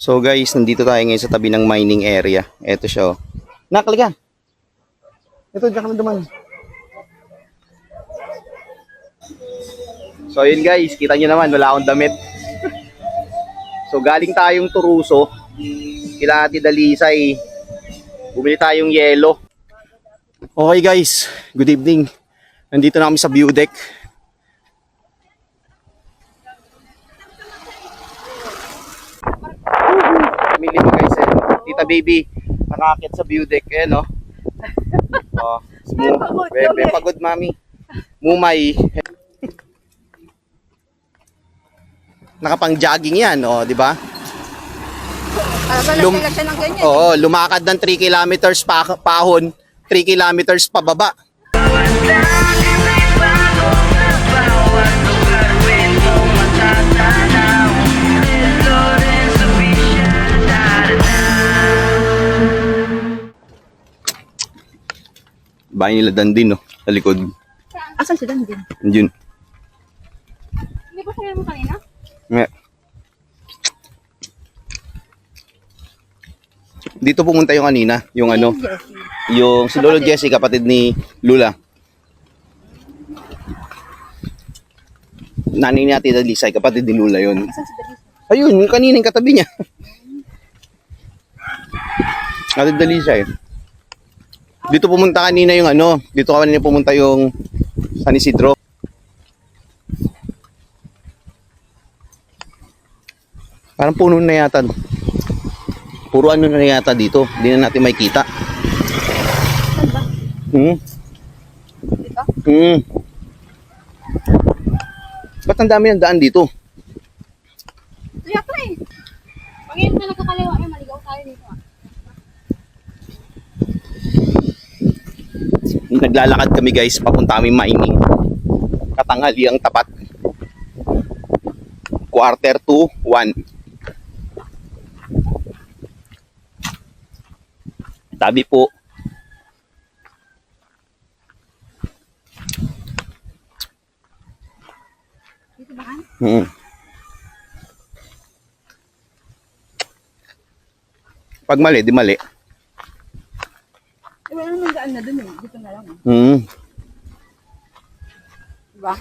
So guys, nandito tayo ngayon sa tabi ng mining area. Ito siya oh. Nakali ka. Ito, diyan ka na duman. So yun guys, kita nyo naman, wala akong damit. So galing tayong Turuso, kila Ate Dalisay. Bumili tayong yelo. Okay guys, good evening. Nandito na kami sa view deck. Pamili ko guys eh. Tita baby, nakakit sa view deck eh no. Oh, bebe, pagod mami. Mumay. Nakapang jogging yan, oh, di ba? Oo, lumakad ng 3 kilometers pahon, 3 kilometers pababa. Bahay nila Dandin, no? Sa likod. Asan si Dandin? Yun. Hindi ba sa'yo mo kanina? Yeah. Dito pumunta yung kanina, yung ano, yung si Lolo Jessie, kapatid ni Lula. Nanay ni Ate Dalisay, kapatid ni Lula yun. Asan si Dandin? Ayun, yung kanina yung katabi niya. Ate Dalisay. Dito pumunta kanina yung ano, dito kanina pumunta yung San Isidro. Parang puno na yata. Puro ano na yata dito. Hindi na natin makikita. Saan ba? Dito? Ba't ang dami ng daan dito? Ito yata eh. Pag yun na nagkakaliwa ay maligaw tayo dito ah. Naglalakad kami guys, papunta kami mining. Katanghali ang tapat. 1:45. Tabi po. Dito ba kan? Pag mali, di mali. Eh, wala naman daan na dun eh. Dito na lang eh. Diba?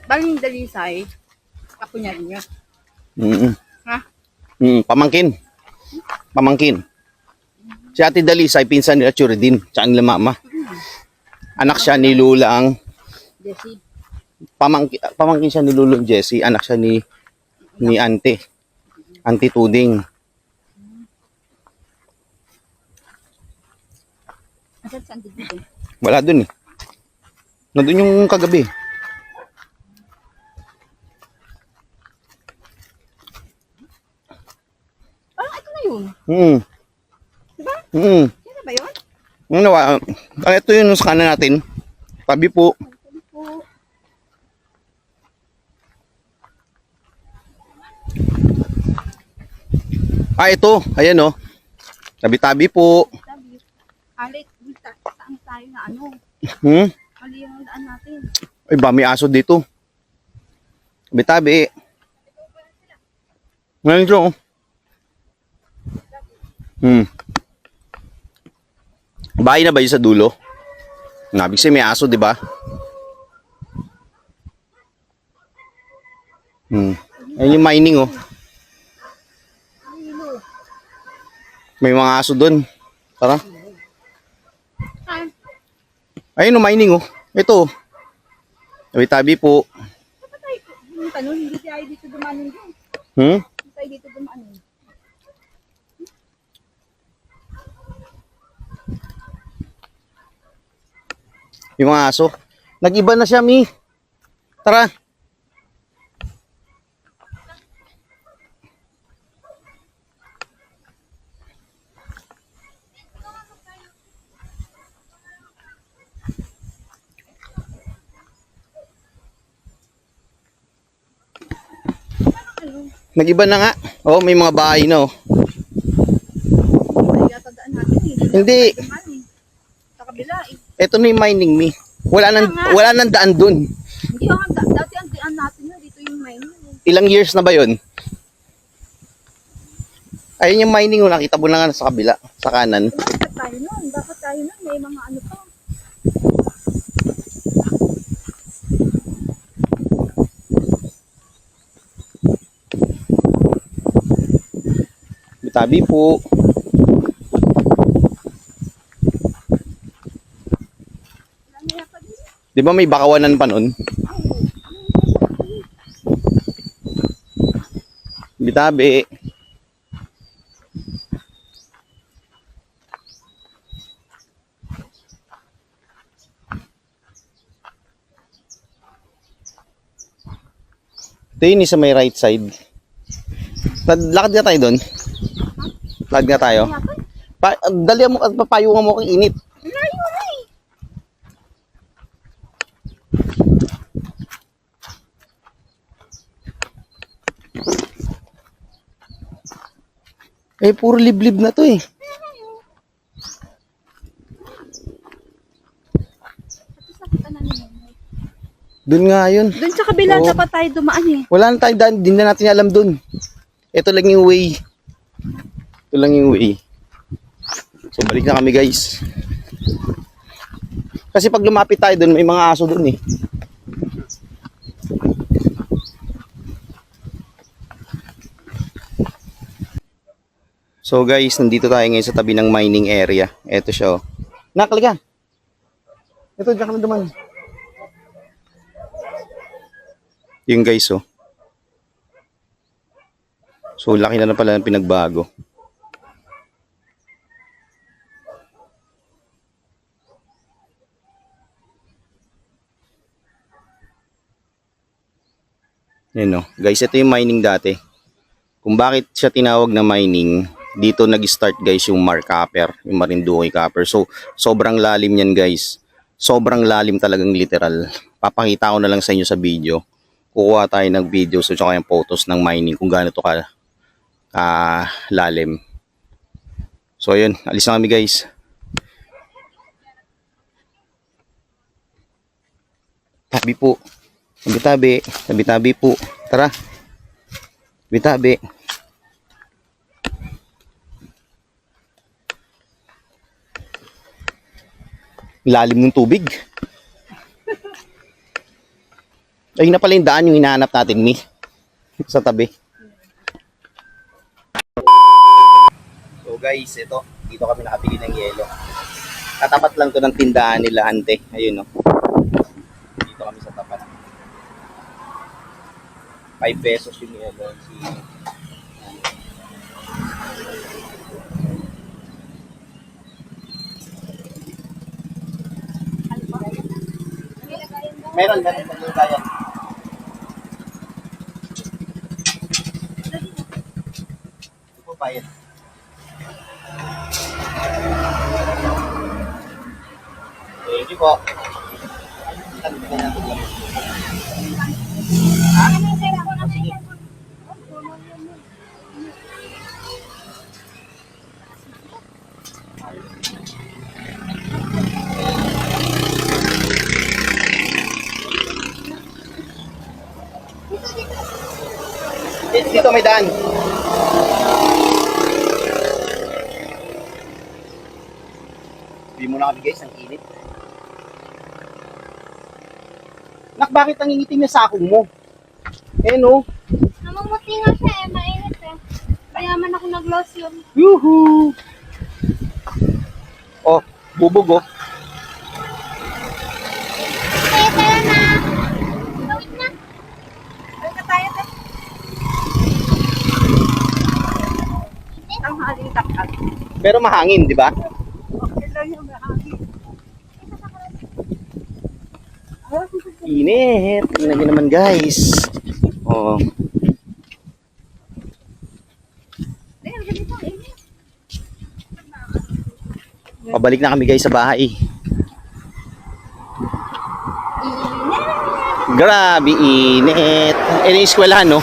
Baling Dalisay, ako niya rin yun. Ha? Pamangkin. Pamangkin. Si Ate Dalisay, pinsan nila Churidin, tsaka nila mama. Anak siya ni Lulang. Jessie. Pamangkin siya ni Lulong Jessie, anak siya ni Auntie Tuding. Asan si Auntie Tuding? Wala dun eh. Nandun yung kagabi. Parang ito na yun. Diba? Yan na ba yun? Ito yun sa kanan natin. Tabi po. Sabi po. Ito. Ayan oh. Tabi-tabi po. Sabi. Alit. Saan tayo na ano? Mali yung daan natin. Ay, ba may aso dito. Tabi-tabi. Ngayon ito oh. Bahay na ba yun sa dulo? Nabig siya may aso, di ba? Ayun yung mining, oh. May mga aso doon. Tara. Ayun yung mining, oh. Ito. Tabi-tabi po. Saan tayo pumunta nun? Hindi tayo dito dumanin dun. Hindi tayo dito dumanin. Yung mga aso. Nag-iba na siya, Mi. Tara. Nag-iba na nga. Oh, may mga bahay na oh. Ay, yata daan natin. Hindi. Sa kabila eh. Ito na yung mining me. Wala nang daan dun. Hindi ako, dati ang diyan natin na dito yung mining. Ilang years na ba yun? Ayun yung mining mo, nakita mo na nga sa kabila, sa kanan. Bakit tayo nun? Bakit tayo nun? May mga ano pa. Bitabi po. Lamaya pa din. Di ba may bakawanan pa nun? Bitabi. Ito yun sa may right side. Lakad nga tayo doon. Lakad nga tayo. Dali mo at papayungan mo kang init. Layo na eh. Eh, puro liblib na to eh. Sakita na niya. Doon nga yun. Doon sa kabila Oo. dapat tayo dumaan eh. Wala na tayong daan, hindi na natin alam doon. Ito lang yung way. Ito lang yung way. So, balik na kami guys. Kasi pag lumapit tayo doon, may mga aso doon eh. So guys, nandito tayo ngayon sa tabi ng mining area. Ito siya oh. Nakaliga. Ito, diyan ka na duman. Yung guys oh. So laki na pala ng pinagbago. Yan oh. Guys, ito yung mining dati. Kung bakit siya tinawag na mining, dito nag-start guys yung Copper, yung Marinduque Copper. So sobrang lalim yan guys. Sobrang lalim talagang literal. Papakita ko na lang sa inyo sa video. Kukuha tayo ng video so tsaka yung photos ng mining kung gaano to lalim. So ayun, alis na kami guys. Tabi po. Tabi-tabi. Tabi-tabi po. Tara. Tabi-tabi. Lalim ng tubig. Ayun na pala yung daan yung hinahanap natin, Mi. Sa tabi. So guys, ito. Dito kami nakabili ng yelo. Katapat lang to ng tindahan nila, ante. Ayun, no. Dito kami sa tapat. 5 pesos yung yelo. Meron pag kaya. Ito po pa yan. Thank you po. Dito may daan. Hindi mo na kami guys, ang init. Nak, bakit ang ingitim yung sakong mo? Eh no? Namumuti nga siya eh, mainit eh. Kaya man ako nag-lotion. Yuhu! Oh, bubog oh. Kaya tayo na. Gawin na. Gawin na tayo na. Ang haling takal. Pero mahangin, di ba? Okay lang yung mahangin. Init. Tingnan nyo naman guys. Oh. Ayun, ganito init. Pabalik na kami guys sa bahay. Grabe init. Eh, yung eskwelahan, no?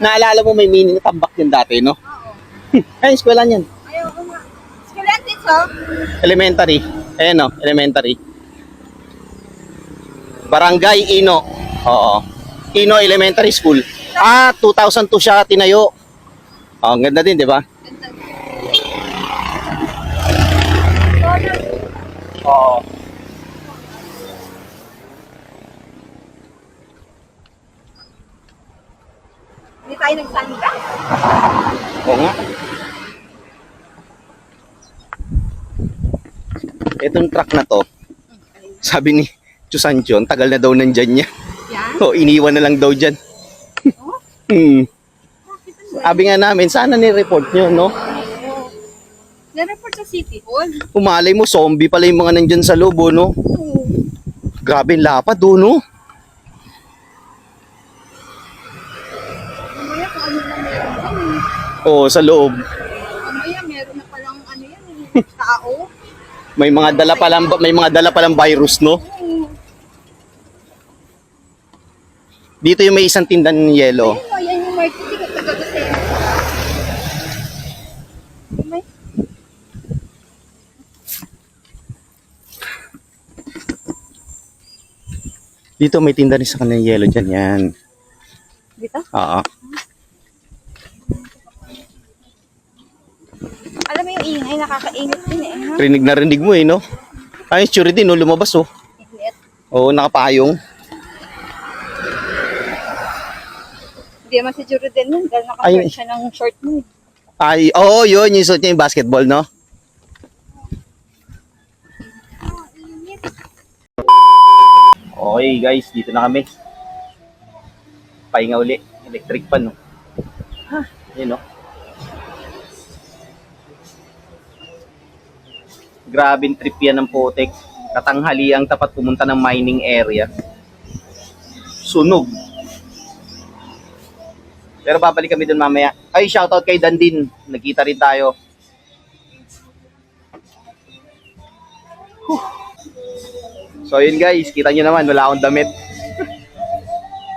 Naalala mo may mini na tambak yun dati, no? Oo. Ay, eskwelahan yan. Ayaw ko nga. So, Elementary. Ayan o, elementary. Barangay Ino. Oo. Ino Elementary School. 2002 siya tinayo. Ang ganda din, di ba? Oo. hindi tayo nagsanda. Oo nga. Itong truck na to, sabi ni Chusanchon, tagal na daw nandyan niya. Yan? O, iniwan na lang daw dyan. Oh? Sabi nga namin, sana ni-report nyo, no? Na-report sa City Hall. Umalay mo, zombie pala yung mga nandyan sa loob, oh, no? Oo. Grabe yung lapad, oh, no? Mamaya kung ano na meron dyan eh. Oo, sa loob. Mamaya meron na palang ano yan tao. May mga dala palang virus, no? Oo. Dito yung may isang tindan ng yelo. Ayun o, yan yung market. Hindi ka taga-gasero. May Dito may tinda rin sa kanilang yelo dyan, yan. dito? Oo. Alam mo yung ingay, nakakainit din eh. Ha? Rinig na rinig mo, eh, no? Ay, sure din, no? Lumabas, oh. Init. Oo, nakapayong. Hindi naman si Juruden yun dahil Ay. naka-short siya ng short mo eh. Ay, oo, yun. Yung suot niya yung basketball, no? Okay, guys. Dito na kami. Pahinga uli. Electric pan, no? Ha? Yun, no? Grabing trip yan ng Potek. Katanghali ang tapat pumunta ng mining area. Sunog. Pero babalik kami dun mamaya. Ay, shoutout kay Dandin. Nagkita rin tayo. So yun guys, kita nyo naman, wala akong damit.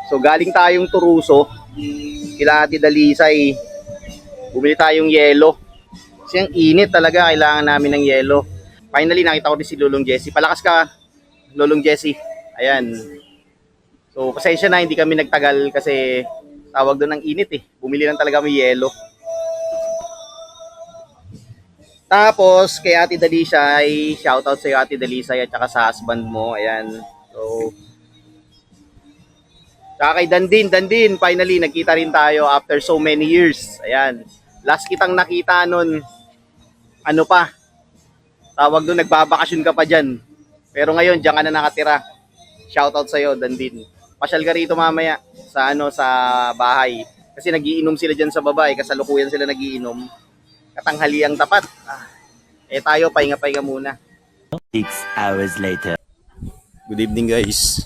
So galing tayong Turuso, kila Ate Dalisay, bumili tayong yelo. Kasi ang init talaga, kailangan namin ng yelo. Finally, nakita ko din si Lulong Jessie. Palakas ka, Lulong Jessie. Ayan. So pasensya na, hindi kami nagtagal kasi tawag doon ng init eh. Bumili lang talaga kami yelo. Tapos, kay Ate Dalisay, shoutout sa iyo Ate Dalisay at saka sa husband mo. Ayan. So, saka kay Dandin, finally, nagkita rin tayo after so many years. Ayan. Last kitang nakita nun, ano pa, tawag doon, nagbabakasyon ka pa dyan. Pero ngayon, dyan ka na nakatira. Shoutout sa iyo, Dandin. Pasyal ka rito mamaya sa sa bahay. Kasi nagiinom sila dyan sa babae, kasalukuyan sila nagiinom. Katanghaliang tapat. Tayo, pahinga-pahinga muna. 6 hours later. Good evening guys.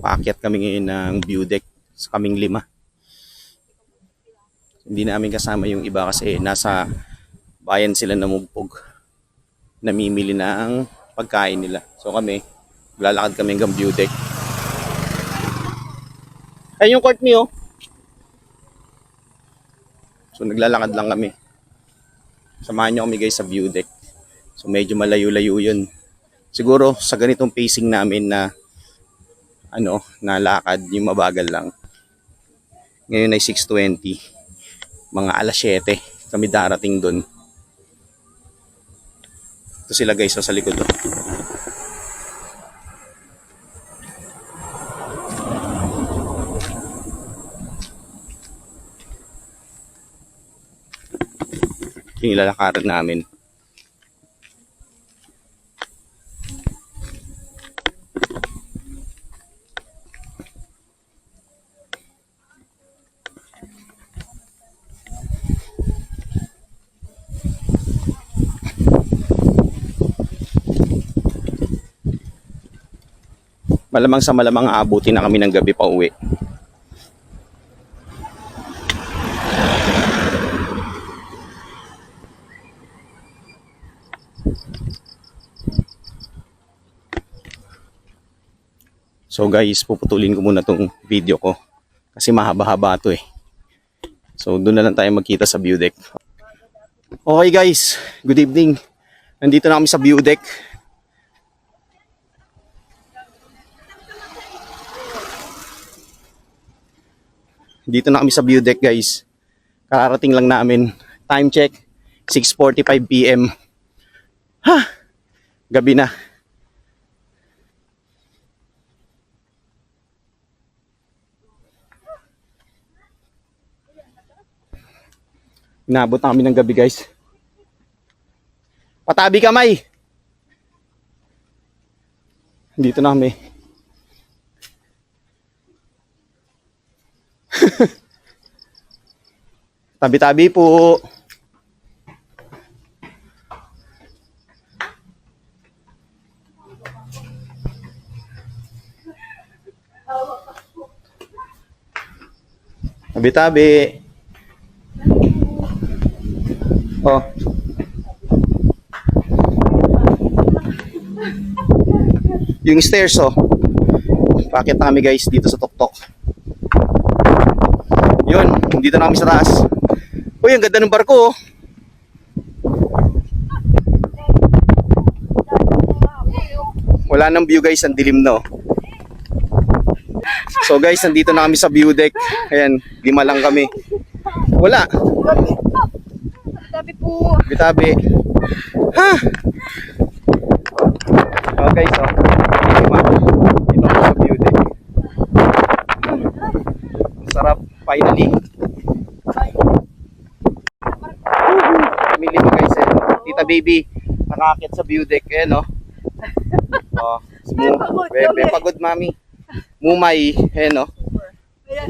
Paakyat kami ngayon ng view deck sa kaming 5. Hindi namin kasama yung iba kasi nasa bayan sila namugpog. Namimili na ang pagkain nila. So kami, lalakad kami hanggang view deck. Ay yung court niyo. So naglalakad lang kami. Samahan nyo kami guys sa view deck. So medyo malayo-layo yun. Siguro sa ganitong pacing namin na nalakad yung mabagal lang. Ngayon ay 6:20. Mga alas 7 kami darating dun. Ito sila guys sa likod. Yung ilalakaran namin. Malamang sa malamang aabutin na kami ng gabi pa uwi. So guys, puputulin ko muna tong video ko kasi mahaba-haba to eh. So doon na lang tayo magkita sa view deck. Okay guys, good evening. Nandito na kami sa view deck. Dito na kami sa view deck guys. Kararating lang namin. Time check, 6:45 PM. Ha! Gabi na. Inabot na kami ng gabi guys. Patabi kamay. Dito na kami. Tabi-tabi po. Tabi-tabi. Oh. Yung stairs oh. Pakit na kami guys dito sa tuktok. Yun, dito na kami sa taas. Uy, ang ganda ng barko oh. Wala nang view guys, ang dilim no. So guys, nandito na kami sa view deck. Ayan, 5 lang kami. Wala. Tabi po. Bitabi. Ha? Okay, so. Dito ako sa view deck. Sarap, finally. Kami 5 guys eh. Tita baby, nakakit sa view deck eh no. Oh, smooth. Bebe, pagod mami. Mumay, eh no.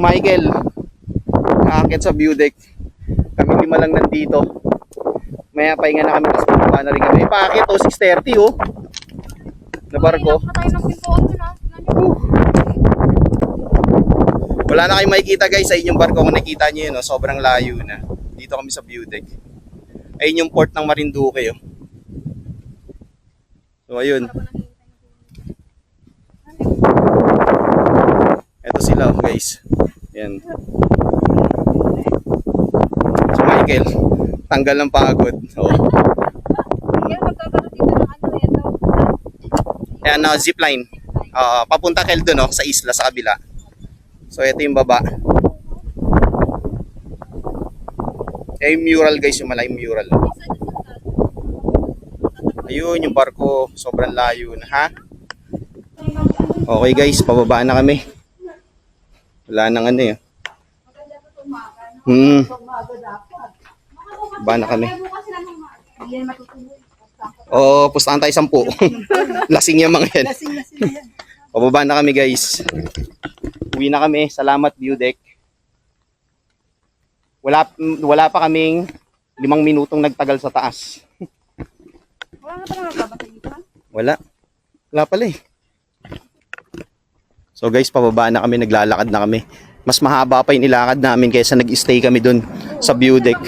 Michael, nakakit sa view deck. Kami 5 lang nandito. Maya pahinga na kami, tapos pupunta na rin kami. Paakit oh, 6:30 oh. Na barko. Wala na kayong makikita guys sa inyong barko. Kung nakita nyo yun, oh, sobrang layo na. Dito kami sa view deck. Ayun yung port ng Marinduque oh. So ayun. Ito sila oh, guys. Yan. So Michael, tanggal ng pagod. Oh. Yan na zipline. Papunta kayo doon no, sa isla sa kabila. So ito yung baba. Yung mural guys, yung malaking mural. Ayun yung barko, sobrang layo na ha. Okay guys, pababa na kami. Wala nang ano eh. Baba na kami. Oo, pustahan tayo 10. Lasing yung mga yan. Pababa na kami guys. Uwi na kami. Salamat view deck. Wala pa kaming 5 minutong nagtagal sa taas. Wala na pa nagbabasa dito? Wala. Wala pala eh. So guys, pababa na kami. Naglalakad na kami. Mas mahaba pa yung nilakad namin kaysa nag-stay kami dun sa view deck.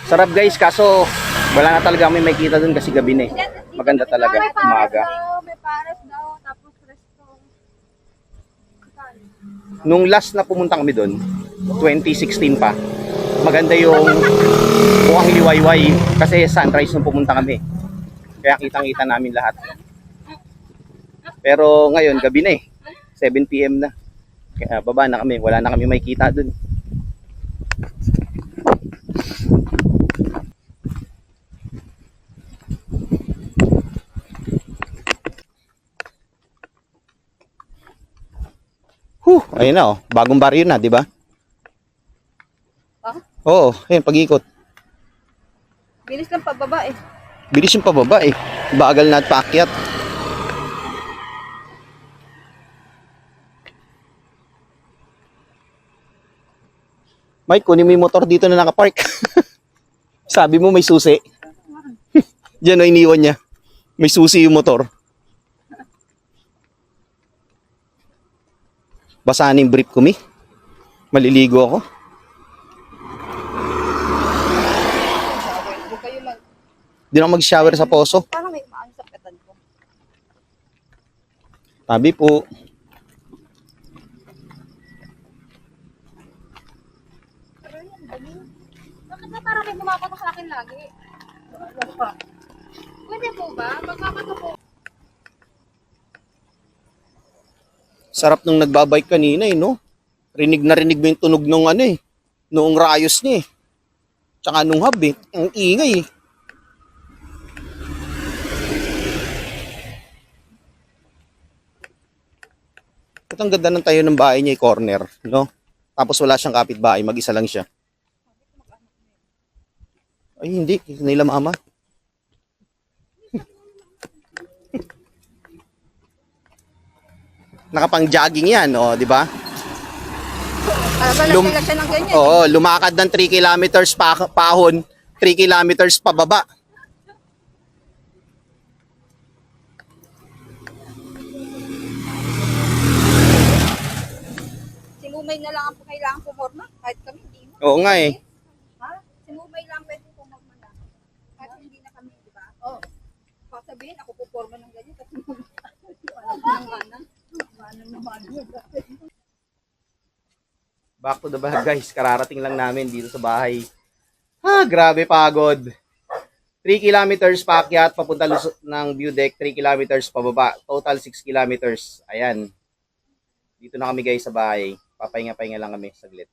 Sarap guys, kaso wala na talaga kami makita dun kasi gabi na eh. Maganda talaga, umaga. May pares daw, tapos resto. Nung last na pumunta kami dun, 2016 pa, maganda yung mukhang liwayway kasi sunrise nung pumunta kami. Kaya kitang-kita namin lahat. Pero ngayon, gabi na eh. 7 PM na. Kaya baba na kami, wala na kami makikita dun. Ayun na oh, bagong baryo na, di ba? Oo, ayun, pag-ikot. Bilis lang pababa eh. Bilis yung pababa eh. Bagal na at paakyat. Mike, kunin mo yung motor dito na nakapark. Sabi mo may susi. Diyan o, iniwan niya. May susi yung motor. Basahan yung brief ko, mi. Maliligo ako. Di na ako mag-shower sa poso. Parang may maano sa katan ko. Tabi po. Pero yan, dami. Bakit na parang may bumapatok sa akin lagi? Pwede po ba? Magpapatok po. Sarap nung nagbabike kanina eh, no? Rinig na rinig mo yung tunog nung ano eh. Noong rayos niya eh. Tsaka nung hub eh. Ang ingay eh. Ito ang ganda ng tayo ng bahay niya, corner, no? Tapos wala siyang kapitbahay, mag-isa lang siya. Ay, hindi. Nila mama. Nakapang jogging yan, oh, di ba? Para ba Lum- lang siya ng ganyan? Oo, lumakad ng 3 kilometers pahon, 3 kilometers pababa. Si Mumay na lang ang kailangan pumorma. Kahit kami, hindi mo. Oo nga eh. Ha? Si Mumay lang pwede pumorma na. Kahit hindi na kami, di ba? Oo. Sabihin, ako puporma ng ganyan. Kasi Back to the bag guys, kararating lang namin dito sa bahay. Grabe pagod. 3 kilometers paakyat, papunta ng view deck, 3 kilometers pababa. Total 6 kilometers. Ayan. Dito na kami guys sa bahay. Papahinga-pahinga lang kami saglit.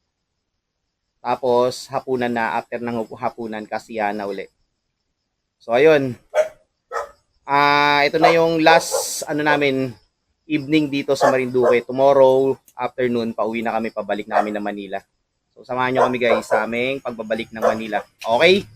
Tapos, hapunan na. After ng hapunan, kasiyahan na uli. So, ayun. Ito na yung last, namin, evening dito sa Marinduque. Tomorrow, afternoon, pauwi na kami, pabalik na kami ng Manila. So, samahan nyo kami guys sa aming pagbabalik ng Manila. Okay?